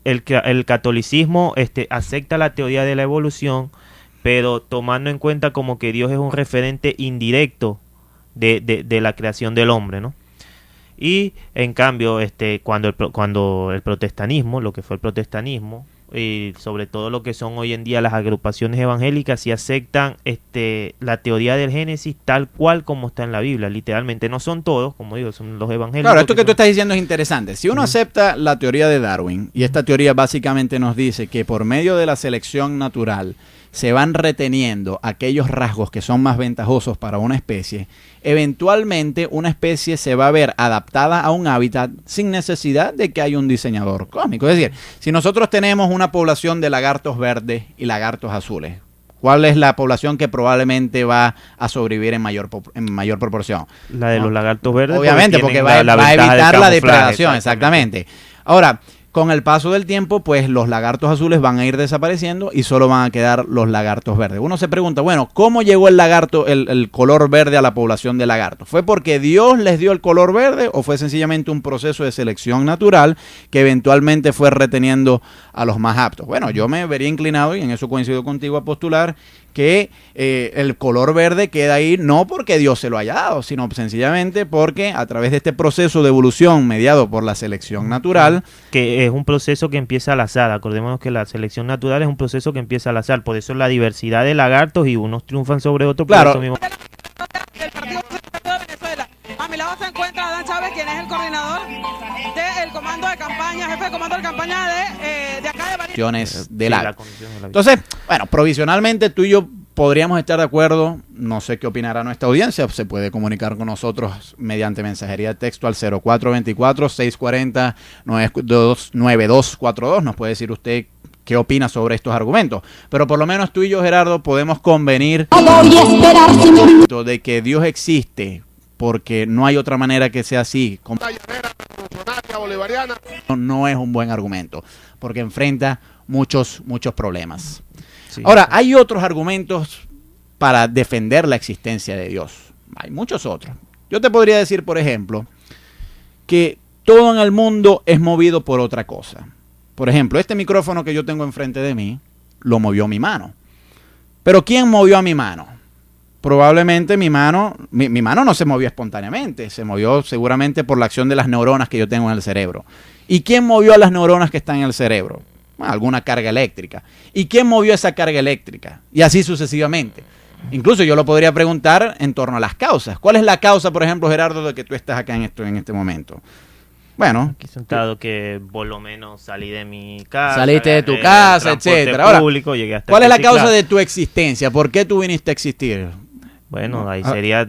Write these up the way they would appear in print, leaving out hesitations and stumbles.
el catolicismo acepta la teoría de la evolución, pero tomando en cuenta como que Dios es un referente indirecto de la creación del hombre, ¿no? Y en cambio, cuando el protestantismo, lo que fue el protestantismo, y sobre todo lo que son hoy en día las agrupaciones evangélicas, sí aceptan la teoría del Génesis tal cual como está en la Biblia, literalmente. No son todos, como digo, son los evangélicos. Claro, esto que tú estás diciendo es interesante. Si uno acepta la teoría de Darwin, y esta teoría básicamente nos dice que por medio de la selección natural se van reteniendo aquellos rasgos que son más ventajosos para una especie, eventualmente una especie se va a ver adaptada a un hábitat sin necesidad de que haya un diseñador cósmico. Es decir, si nosotros tenemos una población de lagartos verdes y lagartos azules, ¿cuál es la población que probablemente va a sobrevivir en mayor proporción? La de los lagartos verdes. Obviamente, porque va a evitar la depredación, exactamente. Ahora, con el paso del tiempo, pues los lagartos azules van a ir desapareciendo y solo van a quedar los lagartos verdes. Uno se pregunta, bueno, ¿cómo llegó el lagarto, el color verde a la población de lagartos? ¿Fue porque Dios les dio el color verde o fue sencillamente un proceso de selección natural que eventualmente fue reteniendo a los más aptos? Bueno, yo me vería inclinado, y en eso coincido contigo, a postular que el color verde queda ahí no porque Dios se lo haya dado, sino sencillamente porque a través de este proceso de evolución mediado por la selección natural, que es un proceso que empieza al azar. Acordémonos que la selección natural es un proceso que empieza al azar, por eso la diversidad de lagartos y unos triunfan sobre otros. Claro. Por eso mismo. Del Partido Socialista de Venezuela. A mi lado se encuentra Adán Chávez, quien es el coordinador del comando de campaña, jefe de comando de campaña de acá de Barinas. del agua. Entonces, bueno, provisionalmente tú y yo podríamos estar de acuerdo. No sé qué opinará nuestra audiencia. Se puede comunicar con nosotros mediante mensajería de texto al 0424-640-9242. Nos puede decir usted qué opina sobre estos argumentos. Pero por lo menos tú y yo, Gerardo, podemos convenir de que Dios existe, porque no hay otra manera que sea así. No es un buen argumento, porque enfrenta muchos problemas. Sí. Ahora, hay otros argumentos para defender la existencia de Dios. Hay muchos otros. Yo te podría decir, por ejemplo, que todo en el mundo es movido por otra cosa. Por ejemplo, este micrófono que yo tengo enfrente de mí, lo movió mi mano. Pero ¿quién movió a mi mano? Probablemente mi mano no se movió espontáneamente, se movió seguramente por la acción de las neuronas que yo tengo en el cerebro. ¿Y quién movió a las neuronas que están en el cerebro? Bueno, alguna carga eléctrica. ¿Y quién movió esa carga eléctrica? Y así sucesivamente. Incluso yo lo podría preguntar en torno a las causas. ¿Cuál es la causa, por ejemplo, Gerardo, de que tú estás acá en este momento? Bueno, aquí sentado, que por lo menos salí de mi casa. Saliste de tu casa, etcétera. Ahora, ¿cuál es la causa de tu existencia? ¿Por qué tú viniste a existir? Bueno, ahí tendría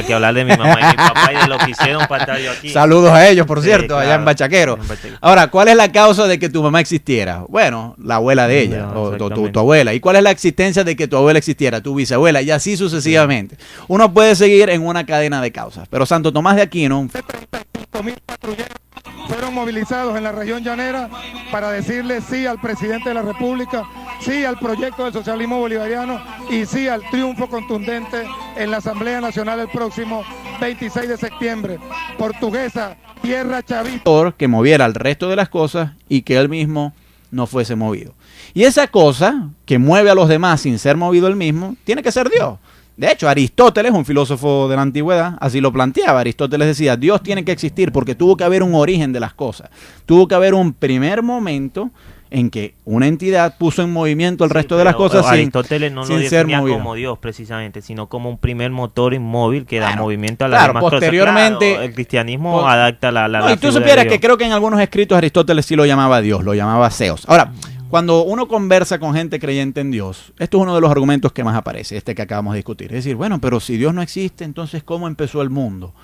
que hablar de mi mamá y mi papá y de lo que hicieron para estar yo aquí. Saludos a ellos, por cierto, claro, allá en Bachaquero. Ahora, ¿cuál es la causa de que tu mamá existiera? Bueno, la abuela de ella, no, o tu abuela. ¿Y cuál es la existencia de que tu abuela existiera? Tu bisabuela, y así sucesivamente. Sí. Uno puede seguir en una cadena de causas. Pero Santo Tomás de Aquino... 35.000 patrulleros fueron movilizados en la región llanera para decirle sí al presidente de la República, sí al proyecto del socialismo bolivariano y sí al triunfo contundente en la Asamblea Nacional el próximo 26 de septiembre. Portuguesa, tierra chavista. Que moviera el resto de las cosas y que él mismo no fuese movido. Y esa cosa que mueve a los demás sin ser movido él mismo, tiene que ser Dios. De hecho, Aristóteles, un filósofo de la antigüedad, así lo planteaba. Aristóteles decía, Dios tiene que existir porque tuvo que haber un origen de las cosas. Tuvo que haber un primer momento en que una entidad puso en movimiento el resto de las cosas Aristóteles no lo definía como Dios precisamente, sino como un primer motor inmóvil que da movimiento a las demás posteriormente, cosas. El cristianismo adapta la y tú supieras que creo que en algunos escritos Aristóteles sí lo llamaba Dios, lo llamaba Zeus. Ahora, cuando uno conversa con gente creyente en Dios, esto es uno de los argumentos que más aparece, este que acabamos de discutir. Es decir, bueno, pero si Dios no existe, entonces ¿cómo empezó el mundo?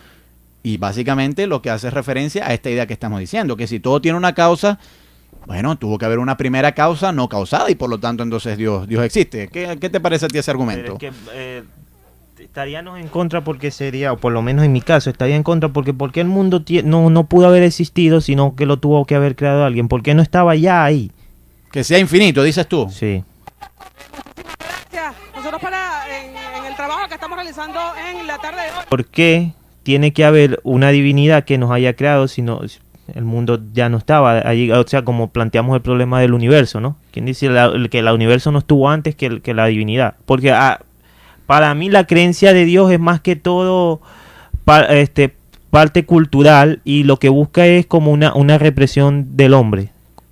Y básicamente lo que hace referencia a esta idea que estamos diciendo, que si todo tiene una causa, bueno, tuvo que haber una primera causa no causada y por lo tanto entonces Dios existe. ¿Qué te parece a ti ese argumento? Estaríamos en contra porque sería, o por lo menos en mi caso, estaría en contra porque el mundo no pudo haber existido, sino que lo tuvo que haber creado alguien. ¿Por qué no estaba ya ahí? Que sea infinito, dices tú. Sí. Gracias. Nosotros en el trabajo que estamos realizando en la tarde de hoy. ¿Por qué tiene que haber una divinidad que nos haya creado, sino el mundo ya no estaba allí, o sea, como planteamos el problema del universo, ¿no? ¿Quién dice que el universo no estuvo antes que la divinidad? Porque para mí la creencia de Dios es más que todo parte cultural, y lo que busca es como una represión del hombre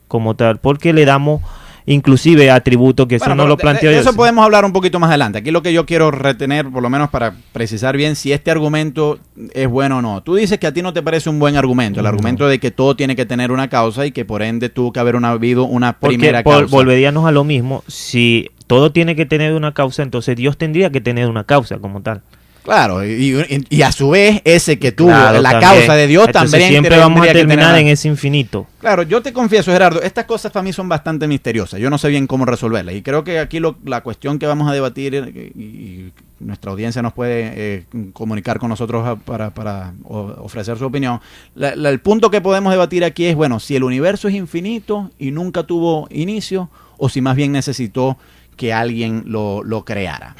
como tal, porque le damos inclusive atributos que eso no lo planteó de Dios. eso podemos hablar un poquito más adelante. Aquí lo que yo quiero retener, por lo menos para precisar bien si este argumento es bueno o no. Tú dices que a ti no te parece un buen argumento, el argumento de que todo tiene que tener una causa y que por ende tuvo que haber habido una primera causa. Volveríamos a lo mismo, si todo tiene que tener una causa, entonces Dios tendría que tener una causa como tal. Claro, y a su vez ese que tuvo Claro, la también. causa de Dios Entonces también siempre vamos a tendría que terminar tener en ese infinito. Claro, yo te confieso, Gerardo, estas cosas para mí son bastante misteriosas. Yo no sé bien cómo resolverlas. Y creo que aquí la cuestión que vamos a debatir, y nuestra audiencia nos puede comunicar con nosotros para ofrecer su opinión. El punto que podemos debatir aquí es, bueno, si el universo es infinito y nunca tuvo inicio, o si más bien necesitó que alguien lo creara.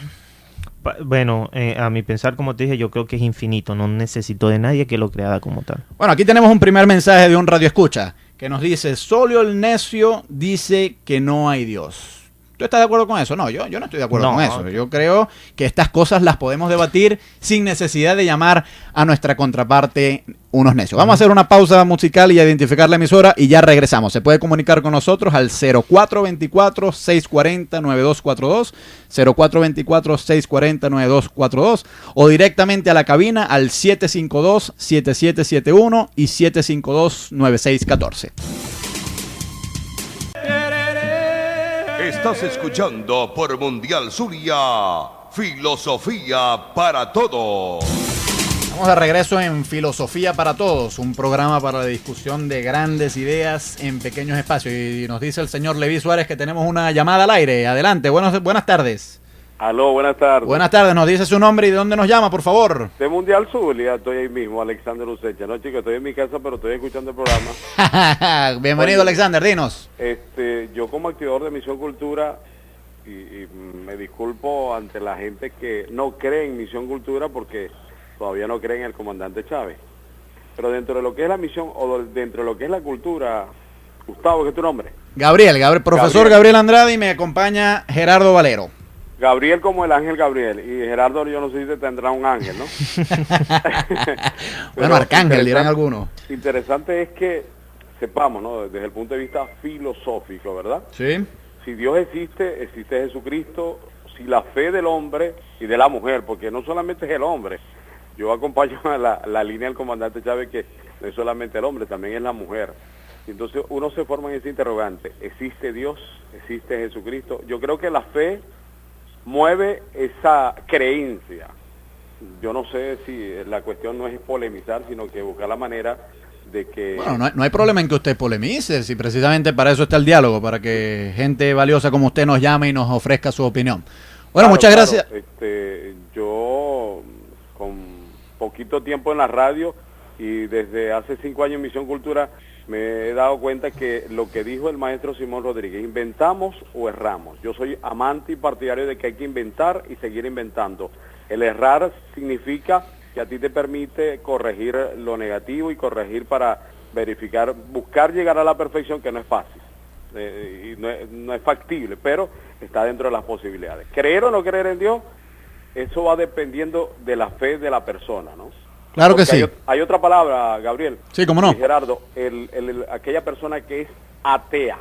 Bueno, a mi pensar, como te dije, yo creo que es infinito, no necesito de nadie que lo creara como tal. Bueno, aquí tenemos un primer mensaje de un radioescucha que nos dice: solo el necio dice que no hay Dios. ¿Tú estás de acuerdo con eso? No, yo no estoy de acuerdo con eso. Yo creo que estas cosas las podemos debatir sin necesidad de llamar a nuestra contraparte unos necios. Vamos a hacer una pausa musical y identificar la emisora y ya regresamos. Se puede comunicar con nosotros al 0424-640-9242, 0424-640-9242, o directamente a la cabina al 752-7771 y 752-9614. Estás escuchando por Mundial Zulia, Filosofía para Todos. Estamos de regreso en Filosofía para Todos, un programa para la discusión de grandes ideas en pequeños espacios. Y nos dice el señor Leví Suárez que tenemos una llamada al aire. Adelante, buenas tardes. Aló, buenas tardes. Buenas tardes, nos dice su nombre y de dónde nos llama, por favor. De Mundial Zulia, estoy ahí mismo, Alexander Usecha. No, chicos, estoy en mi casa, pero estoy escuchando el programa. Bienvenido, Alexander, dinos. Yo como activador de Misión Cultura, y me disculpo ante la gente que no cree en Misión Cultura porque todavía no cree en el comandante Chávez. Pero dentro de lo que es la misión, o dentro de lo que es la cultura, Gustavo, ¿qué es tu nombre? Gabriel, profesor Gabriel Andrade, y me acompaña Gerardo Valero. Gabriel como el ángel Gabriel, y Gerardo, yo no sé si te tendrá un ángel, ¿no? Bueno, arcángel dirán algunos. Interesante es que sepamos, ¿no? Desde el punto de vista filosófico, ¿verdad? Sí. Si Dios existe, existe Jesucristo. Si la fe del hombre y de la mujer, porque no solamente es el hombre, yo acompaño a la línea del comandante Chávez, que no es solamente el hombre, también es la mujer. Entonces uno se forma en ese interrogante: ¿existe Dios? ¿Existe Jesucristo? Yo creo que la fe mueve esa creencia. Yo no sé si la cuestión no es polemizar, sino que buscar la manera de que... Bueno, no hay problema en que usted polemice, si precisamente para eso está el diálogo, para que gente valiosa como usted nos llame y nos ofrezca su opinión. Bueno, muchas gracias. Yo, con poquito tiempo en la radio y desde hace 5 años en Misión Cultura, me he dado cuenta que lo que dijo el maestro Simón Rodríguez: inventamos o erramos. Yo soy amante y partidario de que hay que inventar y seguir inventando. El errar significa que a ti te permite corregir lo negativo y corregir para verificar, buscar llegar a la perfección, que no es fácil, y no es factible, pero está dentro de las posibilidades. Creer o no creer en Dios, eso va dependiendo de la fe de la persona, ¿no? Claro que sí. Hay otra palabra, Gabriel. Sí, cómo no. Y Gerardo, aquella persona que es atea,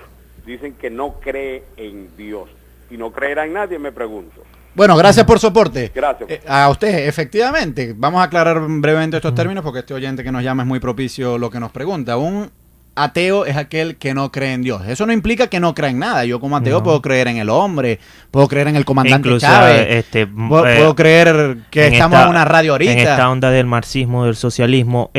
dicen que no cree en Dios. ¿Y no creerá en nadie? Me pregunto. Bueno, gracias por su aporte. Gracias. A usted, efectivamente. Vamos a aclarar brevemente estos términos porque este oyente que nos llama es muy propicio lo que nos pregunta. Un ateo es aquel que no cree en Dios. Eso no implica que no crea en nada. Yo como ateo puedo creer en el hombre, puedo creer en el comandante Incluso, Chávez, puedo creer que estamos en una radio ahorita. En esta onda del marxismo, del socialismo,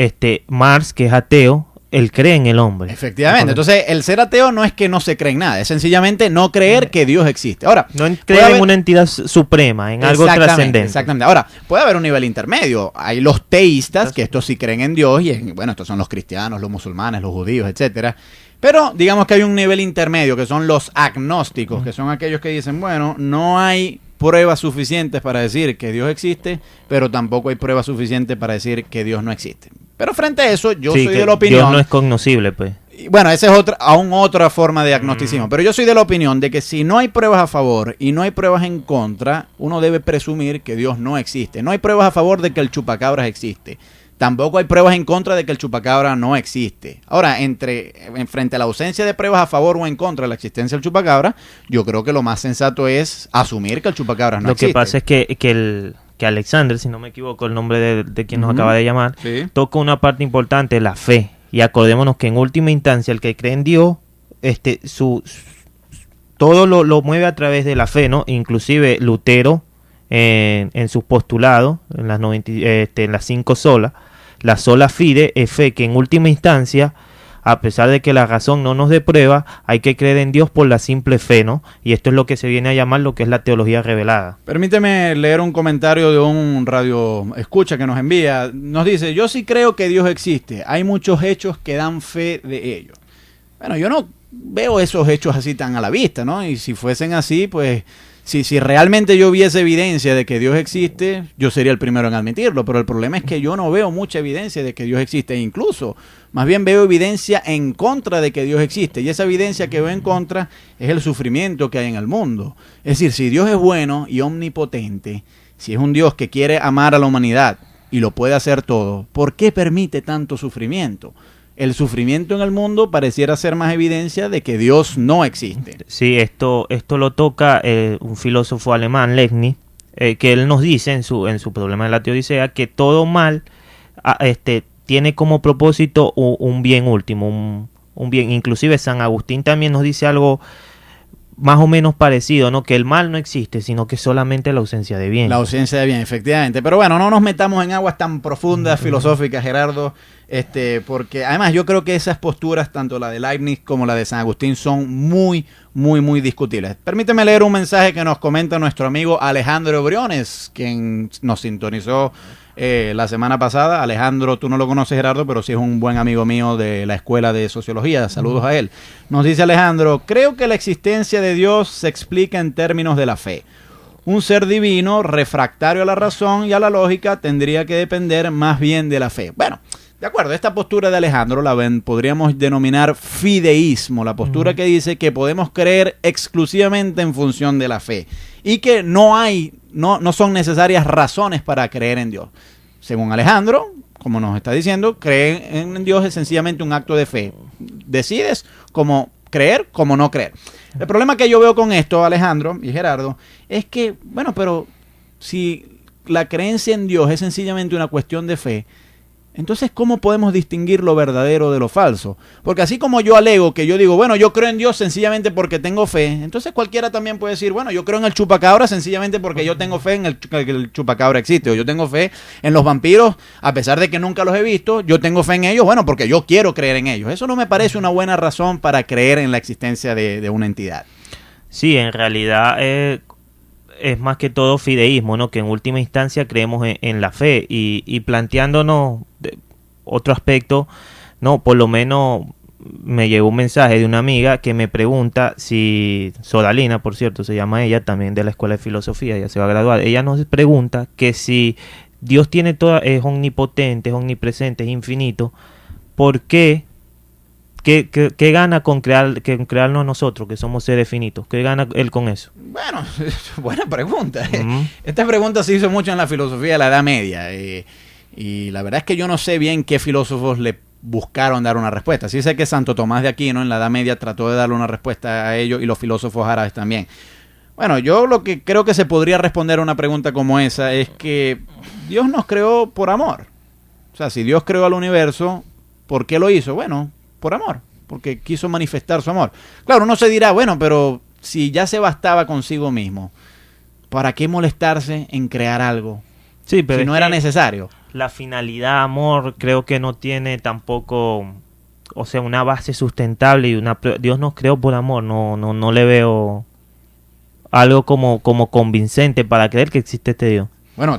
Marx, que es ateo, él cree en el hombre. Efectivamente. Entonces, el ser ateo no es que no se cree en nada, es sencillamente no creer que Dios existe. Ahora, no creer en una entidad suprema, en algo trascendente. Exactamente. Ahora, puede haber un nivel intermedio. Hay los teístas, que estos sí creen en Dios, y bueno, estos son los cristianos, los musulmanes, los judíos, etcétera. Pero digamos que hay un nivel intermedio, que son los agnósticos, que son aquellos que dicen, bueno, no hay pruebas suficientes para decir que Dios existe, pero tampoco hay pruebas suficientes para decir que Dios no existe. Pero frente a eso, yo Sí, soy que de la opinión... Dios no es cognoscible, pues. Bueno, esa es aún otra forma de agnosticismo. Pero yo soy de la opinión de que si no hay pruebas a favor y no hay pruebas en contra, uno debe presumir que Dios no existe. No hay pruebas a favor de que el chupacabras existe. Tampoco hay pruebas en contra de que el chupacabra no existe. Ahora, frente a la ausencia de pruebas a favor o en contra de la existencia del chupacabra, yo creo que lo más sensato es asumir que el chupacabra no existe. Lo que pasa es que Alexander, si no me equivoco, el nombre de quien nos acaba de llamar, Sí. toca una parte importante, la fe. Y acordémonos que en última instancia el que cree en Dios, todo lo mueve a través de la fe, ¿no? Inclusive Lutero en sus postulados, en las 5 solas, la sola fide es fe, que en última instancia, a pesar de que la razón no nos dé prueba, hay que creer en Dios por la simple fe, ¿no? Y esto es lo que se viene a llamar lo que es la teología revelada. Permíteme leer un comentario de un radio escucha que nos envía. Nos dice, yo sí creo que Dios existe. Hay muchos hechos que dan fe de ello. Bueno, yo no veo esos hechos así tan a la vista, ¿no? Y si fuesen así, pues... Si realmente yo viese evidencia de que Dios existe, yo sería el primero en admitirlo, pero el problema es que yo no veo mucha evidencia de que Dios existe, incluso más bien veo evidencia en contra de que Dios existe, y esa evidencia que veo en contra es el sufrimiento que hay en el mundo. Es decir, si Dios es bueno y omnipotente, si es un Dios que quiere amar a la humanidad y lo puede hacer todo, ¿por qué permite tanto sufrimiento? El sufrimiento en el mundo pareciera ser más evidencia de que Dios no existe. Sí, esto lo toca un filósofo alemán, Leibniz, que él nos dice en su problema de la teodicea que todo mal tiene como propósito un bien último, un bien. Inclusive San Agustín también nos dice algo más o menos parecido, ¿no? Que el mal no existe, sino que solamente la ausencia de bien. La ausencia de bien, efectivamente. Pero bueno, no nos metamos en aguas tan profundas, filosóficas, Gerardo, porque además yo creo que esas posturas, tanto la de Leibniz como la de San Agustín, son muy, muy, muy discutibles. Permíteme leer un mensaje que nos comenta nuestro amigo Alejandro Briones, quien nos sintonizó la semana pasada. Alejandro, tú no lo conoces, Gerardo, pero sí es un buen amigo mío de la Escuela de Sociología. Saludos a él. Nos dice Alejandro, creo que la existencia de Dios se explica en términos de la fe. Un ser divino, refractario a la razón y a la lógica, tendría que depender más bien de la fe. Bueno, de acuerdo, esta postura de Alejandro podríamos denominar fideísmo, la postura que dice que podemos creer exclusivamente en función de la fe y que no son necesarias razones para creer en Dios. Según Alejandro, como nos está diciendo, creer en Dios es sencillamente un acto de fe. Decides cómo creer, cómo no creer. El problema que yo veo con esto, Alejandro y Gerardo, es que, bueno, pero si la creencia en Dios es sencillamente una cuestión de fe, entonces, ¿cómo podemos distinguir lo verdadero de lo falso? Porque así como yo alego que yo digo, bueno, yo creo en Dios sencillamente porque tengo fe, entonces cualquiera también puede decir, bueno, yo creo en el chupacabra sencillamente porque yo tengo fe en que el chupacabra existe, o yo tengo fe en los vampiros, a pesar de que nunca los he visto, yo tengo fe en ellos, bueno, porque yo quiero creer en ellos. Eso no me parece una buena razón para creer en la existencia de una entidad. Sí, en realidad es más que todo fideísmo, ¿no? Que en última instancia creemos en la fe y planteándonos otro aspecto, no, por lo menos me llegó un mensaje de una amiga que me pregunta si, Sodalina, por cierto, se llama ella, también de la Escuela de Filosofía, ya se va a graduar. Ella nos pregunta que si Dios tiene es omnipotente, es omnipresente, es infinito, ¿por qué? ¿Qué gana con crearnos nosotros, que somos seres finitos? ¿Qué gana él con eso? Bueno, buena pregunta. Esta pregunta se hizo mucho en la filosofía de la Edad Media. Y la verdad es que yo no sé bien qué filósofos le buscaron dar una respuesta. Sí sé que Santo Tomás de Aquino en la Edad Media trató de darle una respuesta a ello y los filósofos árabes también. Bueno, yo lo que creo que se podría responder a una pregunta como esa es que Dios nos creó por amor. O sea, si Dios creó al universo, ¿por qué lo hizo? Bueno, por amor, porque quiso manifestar su amor. Claro, uno se dirá, bueno, pero si ya se bastaba consigo mismo, ¿para qué molestarse en crear algo? Sí, pero si no era necesario. La finalidad, amor, creo que no tiene tampoco, o sea, una base sustentable y Dios nos creó por amor. No le veo algo como convincente para creer que existe este Dios.